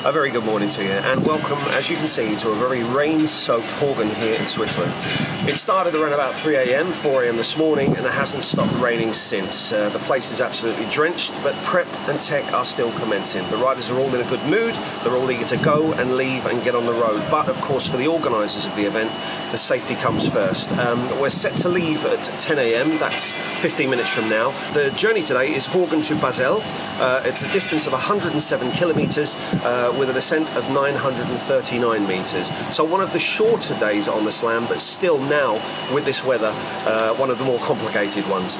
A very good morning to you and welcome, as you can see, to a very rain-soaked Horgen here in Switzerland. It started around about 3 a.m, 4 a.m. this morning, and it hasn't stopped raining since. The place is absolutely drenched, but prep and tech are still commencing. The riders are all in a good mood, they're all eager to go and leave and get on the road. But of course, for the organisers of the event, the safety comes first. We're set to leave at 10 a.m, that's 15 minutes from now. The journey today is Horgen to Basel. It's a distance of 107 kilometres with an ascent of 939 metres. So one of the shorter days on the Slam, but still now, with this weather, one of the more complicated ones.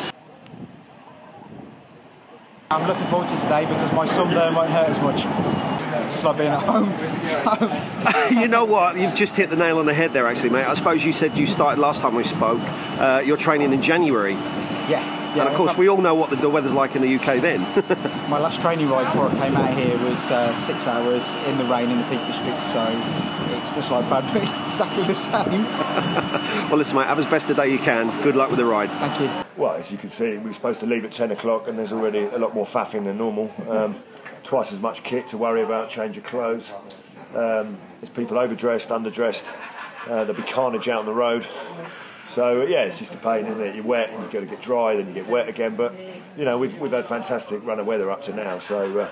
I'm looking forward to today because my sunburn won't hurt as much. It's just like being at home. So. You know what? You've just hit the nail on the head there, actually, mate. I suppose you said you started last time we spoke. You're training in January. Yeah. And of course, we all know what the weather's like in the UK then. My last training ride before I came out here was 6 hours in the rain in the Peak District, so it's just like Bradbury, exactly the same. Well, listen, mate, have as best a day you can. Good luck with the ride. Thank you. Well, as you can see, we're supposed to leave at 10 o'clock and there's already a lot more faffing than normal. Twice as much kit to worry about, change of clothes. There's people overdressed, underdressed. There'll be carnage out on the road. So yeah, it's just a pain, isn't it? You're wet and you've got to get dry, then you get wet again. But you know, we've had fantastic run of weather up to now, so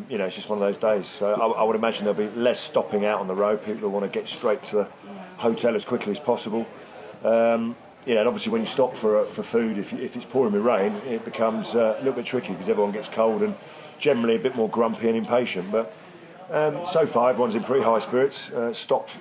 you know, it's just one of those days. So I would imagine there'll be less stopping out on the road. People will want to get straight to the hotel as quickly as possible. Yeah, and obviously when you stop for food, if it's pouring with rain, it becomes a little bit tricky because everyone gets cold and generally a bit more grumpy and impatient. But so far everyone's in pretty high spirits. It stopped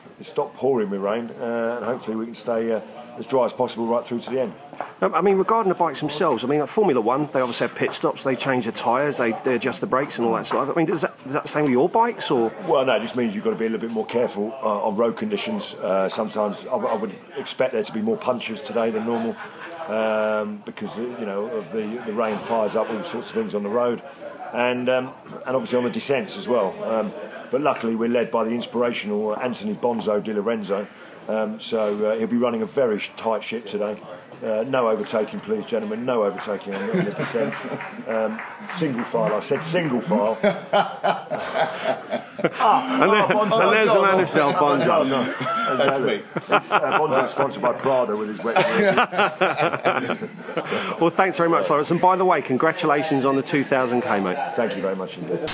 pouring with rain, and hopefully we can stay as dry as possible right through to the end. I mean, regarding the bikes themselves, I mean, at Formula One, they obviously have pit stops, they change the tyres, they adjust the brakes and all that stuff. I mean, is that the same with your bikes, or? Well, no, it just means you've got to be a little bit more careful on road conditions. Sometimes I would expect there to be more punches today than normal, because you know of the rain fires up all sorts of things on the road, and obviously on the descents as well. But luckily we're led by the inspirational Anthony Bonzo Di Lorenzo. So he'll be running a very tight ship today. No overtaking, please, gentlemen. No overtaking on the descent. Single file. I said single file. And there's the man himself, Bonzo. No. That's me. Bonzo's sponsored by Prada with his wet. Well, thanks very much, Lawrence. And by the way, congratulations on the 2000k, mate. Thank you very much indeed.